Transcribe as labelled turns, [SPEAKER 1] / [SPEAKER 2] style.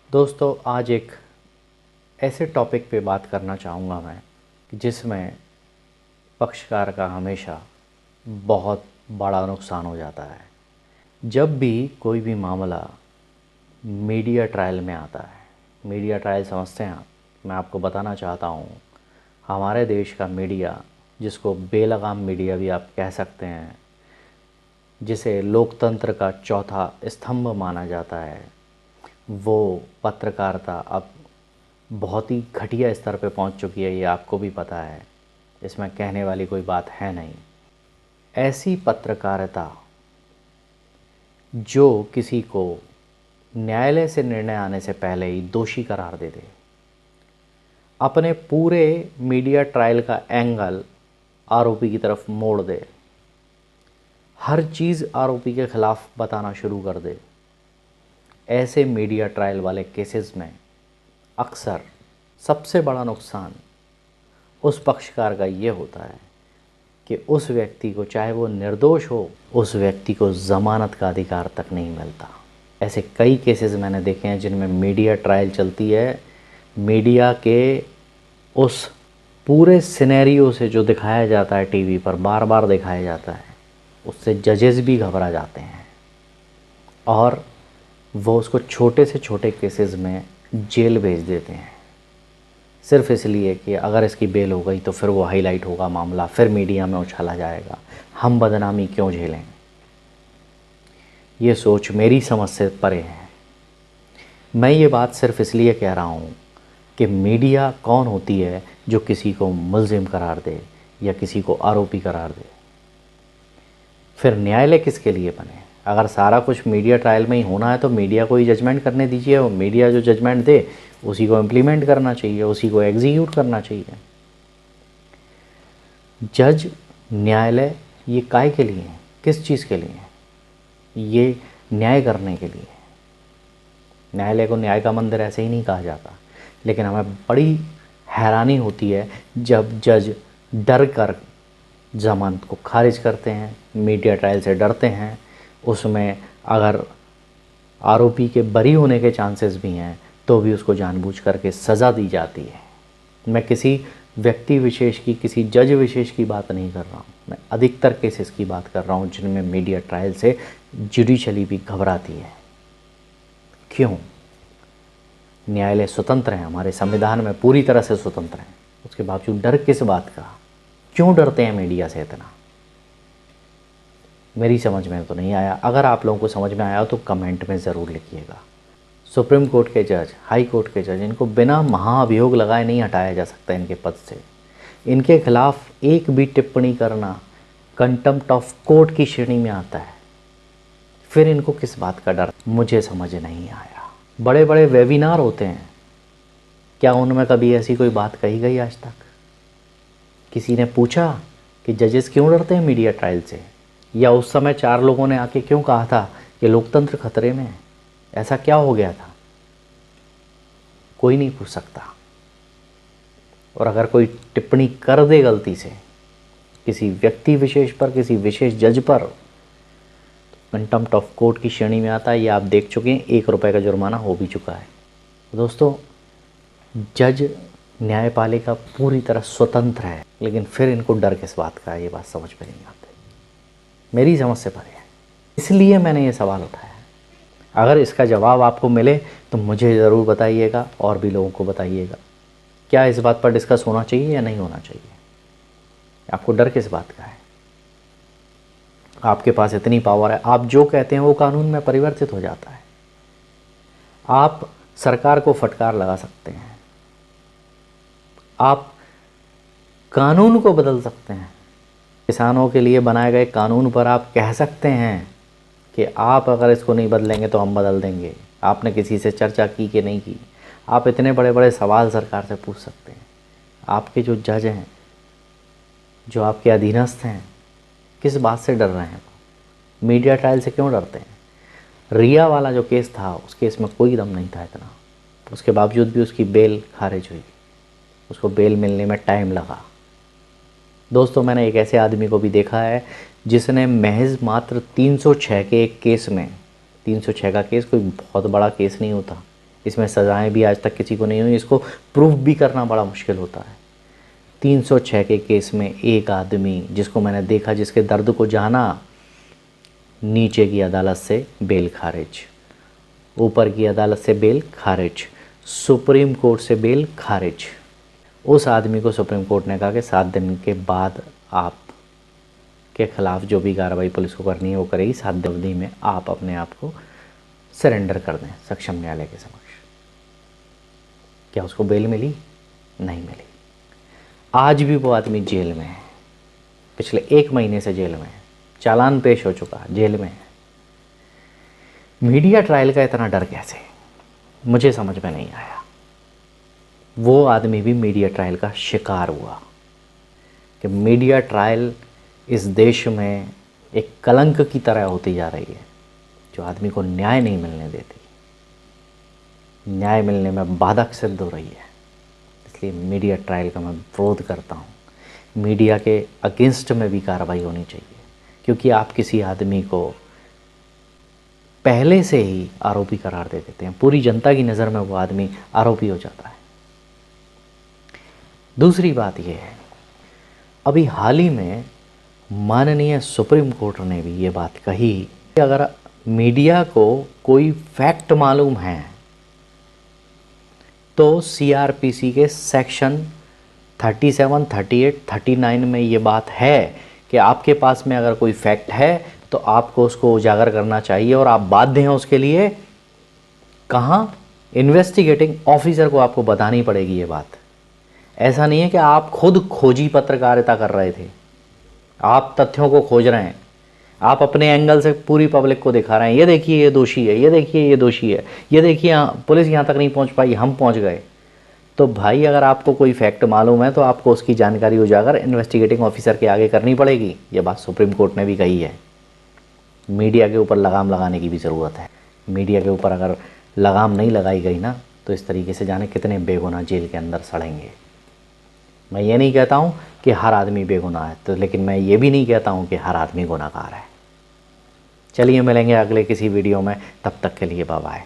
[SPEAKER 1] दोस्तों, आज एक ऐसे टॉपिक पे बात करना चाहूँगा मैं कि जिसमें पक्षकार का हमेशा बहुत बड़ा नुकसान हो जाता है। जब भी कोई भी मामला मीडिया ट्रायल में आता है, मीडिया ट्रायल समझते हैं आप? मैं आपको बताना चाहता हूँ, हमारे देश का मीडिया, जिसको बेलगाम मीडिया भी आप कह सकते हैं, जिसे लोकतंत्र का चौथा स्तंभ माना जाता है, वो पत्रकारिता अब बहुत ही घटिया स्तर पे पहुंच चुकी है। ये आपको भी पता है, इसमें कहने वाली कोई बात है नहीं। ऐसी पत्रकारिता जो किसी को न्यायालय से निर्णय आने से पहले ही दोषी करार दे दे, अपने पूरे मीडिया ट्रायल का एंगल आरोपी की तरफ मोड़ दे, हर चीज़ आरोपी के खिलाफ बताना शुरू कर दे, ऐसे मीडिया ट्रायल वाले केसेस में अक्सर सबसे बड़ा नुकसान उस पक्षकार का ये होता है कि उस व्यक्ति को, चाहे वो निर्दोष हो, उस व्यक्ति को ज़मानत का अधिकार तक नहीं मिलता। ऐसे कई केसेस मैंने देखे हैं जिनमें मीडिया ट्रायल चलती है। मीडिया के उस पूरे सिनेरियो से जो दिखाया जाता है टीवी पर, बार बार दिखाया जाता है, उससे जजेस भी घबरा जाते हैं और वो उसको छोटे से छोटे केसेस में जेल भेज देते हैं, सिर्फ इसलिए कि अगर इसकी बेल हो गई तो फिर वो हाईलाइट होगा मामला, फिर मीडिया में उछाला जाएगा, हम बदनामी क्यों झेलें। ये सोच मेरी समझ से परे है। मैं ये बात सिर्फ इसलिए कह रहा हूँ कि मीडिया कौन होती है जो किसी को मुल्जिम करार दे या किसी को आरोपी करार दे। फिर न्यायालय किसके लिए बने? अगर सारा कुछ मीडिया ट्रायल में ही होना है तो मीडिया को ही जजमेंट करने दीजिए, और मीडिया जो जजमेंट दे उसी को इम्प्लीमेंट करना चाहिए, उसी को एग्जीक्यूट करना चाहिए। जज, न्यायालय, ये काय के लिए हैं? किस चीज़ के लिए हैं? ये न्याय करने के लिए। न्यायालय को न्याय का मंदिर ऐसे ही नहीं कहा जाता। लेकिन हमें बड़ी हैरानी होती है जब जज डर कर जमानत को खारिज करते हैं, मीडिया ट्रायल से डरते हैं। उसमें अगर आरोपी के बरी होने के चांसेस भी हैं तो भी उसको जानबूझ करके सज़ा दी जाती है। मैं किसी व्यक्ति विशेष की, किसी जज विशेष की बात नहीं कर रहा हूँ, मैं अधिकतर केसेस की बात कर रहा हूँ जिनमें मीडिया ट्रायल से जुडिशरी भी घबराती है। क्यों? न्यायालय स्वतंत्र है, हमारे संविधान में पूरी तरह से स्वतंत्र है, उसके बावजूद डर किस बात का? क्यों डरते हैं मीडिया से इतना? मेरी समझ में तो नहीं आया। अगर आप लोगों को समझ में आया तो कमेंट में ज़रूर लिखिएगा। सुप्रीम कोर्ट के जज, हाई कोर्ट के जज, इनको बिना महाअभियोग लगाए नहीं हटाया जा सकता इनके पद से। इनके खिलाफ एक भी टिप्पणी करना कंटेम्प्ट ऑफ कोर्ट की श्रेणी में आता है। फिर इनको किस बात का डर? मुझे समझ नहीं आया। बड़े बड़े वेबिनार होते हैं, क्या उनमें कभी ऐसी कोई बात कही गई आज तक? किसी ने पूछा कि जजेस क्यों डरते हैं मीडिया ट्रायल से? या उस समय 4 लोगों ने आके क्यों कहा था कि लोकतंत्र खतरे में है? ऐसा क्या हो गया था? कोई नहीं पूछ सकता। और अगर कोई टिप्पणी कर दे गलती से किसी व्यक्ति विशेष पर, किसी विशेष जज पर, तो कंटेम्प्ट ऑफ कोर्ट की श्रेणी में आता है। ये आप देख चुके हैं, 1 रुपये का जुर्माना हो भी चुका है। दोस्तों, जज, न्यायपालिका पूरी तरह स्वतंत्र है, लेकिन फिर इनको डर किस बात का है? ये बात समझ में नहीं आती, मेरी समझ से परे है। इसलिए मैंने ये सवाल उठाया। अगर इसका जवाब आपको मिले तो मुझे ज़रूर बताइएगा और भी लोगों को बताइएगा। क्या इस बात पर डिस्कस होना चाहिए या नहीं होना चाहिए? आपको डर किस बात का है? आपके पास इतनी पावर है, आप जो कहते हैं वो कानून में परिवर्तित हो जाता है। आप सरकार को फटकार लगा सकते हैं, आप कानून को बदल सकते हैं। किसानों के लिए बनाए गए कानून पर आप कह सकते हैं कि आप अगर इसको नहीं बदलेंगे तो हम बदल देंगे। आपने किसी से चर्चा की कि नहीं की? आप इतने बड़े बड़े सवाल सरकार से पूछ सकते हैं। आपके जो जज हैं, जो आपके अधीनस्थ हैं, किस बात से डर रहे हैं? मीडिया ट्रायल से क्यों डरते हैं? रिया वाला जो केस था, उस केस में कोई दम नहीं था इतना, उसके बावजूद भी उसकी बेल खारिज हुई, उसको बेल मिलने में टाइम लगा। दोस्तों, मैंने एक ऐसे आदमी को भी देखा है जिसने महज मात्र 306 के एक केस में, 306 का केस कोई बहुत बड़ा केस नहीं होता, इसमें सज़ाएं भी आज तक किसी को नहीं हुई, इसको प्रूफ भी करना बड़ा मुश्किल होता है। 306 के केस में एक आदमी जिसको मैंने देखा, जिसके दर्द को जाना, नीचे की अदालत से बेल खारिज, ऊपर की अदालत से बेल खारिज, सुप्रीम कोर्ट से बेल खारिज। उस आदमी को सुप्रीम कोर्ट ने कहा कि 7 दिन के बाद आप के ख़िलाफ़ जो भी कार्रवाई पुलिस को करनी है वो करेगी, 7 दिन अवधि में आप अपने आप को सरेंडर कर दें सक्षम न्यायालय के समक्ष। क्या उसको बेल मिली? नहीं मिली। आज भी वो आदमी जेल में है, पिछले 1 महीने से जेल में है, चालान पेश हो चुका, जेल में है। मीडिया ट्रायल का इतना डर कैसे, मुझे समझ में नहीं आया। वो आदमी भी मीडिया ट्रायल का शिकार हुआ कि मीडिया ट्रायल इस देश में एक कलंक की तरह होती जा रही है, जो आदमी को न्याय नहीं मिलने देती, न्याय मिलने में बाधक सिद्ध हो रही है। इसलिए मीडिया ट्रायल का मैं विरोध करता हूँ। मीडिया के अगेंस्ट में भी कार्रवाई होनी चाहिए, क्योंकि आप किसी आदमी को पहले से ही आरोपी करार दे देते हैं, पूरी जनता की नज़र में वो आदमी आरोपी हो जाता है। दूसरी बात यह है, अभी हाल ही में माननीय सुप्रीम कोर्ट ने भी ये बात कही कि अगर मीडिया को कोई फैक्ट मालूम है तो सीआरपीसी के सेक्शन 37, 38, 39 में ये बात है कि आपके पास में अगर कोई फैक्ट है तो आपको उसको उजागर करना चाहिए और आप बाध्य हैं उसके लिए। कहाँ? इन्वेस्टिगेटिंग ऑफिसर को आपको बतानी पड़ेगी ये बात। ऐसा नहीं है कि आप खुद खोजी पत्रकारिता कर रहे थे, आप तथ्यों को खोज रहे हैं, आप अपने एंगल से पूरी पब्लिक को दिखा रहे हैं, ये देखिए ये दोषी है, ये देखिए ये दोषी है, ये देखिए पुलिस यहाँ तक नहीं पहुँच पाई, हम पहुँच गए। तो भाई अगर आपको कोई फैक्ट मालूम है तो आपको उसकी जानकारी उजागर इन्वेस्टिगेटिंग ऑफिसर के आगे करनी पड़ेगी। ये बात सुप्रीम कोर्ट ने भी कही है। मीडिया के ऊपर लगाम लगाने की भी ज़रूरत है। मीडिया के ऊपर अगर लगाम नहीं लगाई गई ना तो इस तरीके से जाने कितने बेगुनाह जेल के अंदर सड़ेंगे। मैं ये नहीं कहता हूँ कि हर आदमी बेगुनाह है, तो लेकिन मैं ये भी नहीं कहता हूँ कि हर आदमी गुनाहगार है। चलिए मिलेंगे अगले किसी वीडियो में, तब तक के लिए बाय बाय।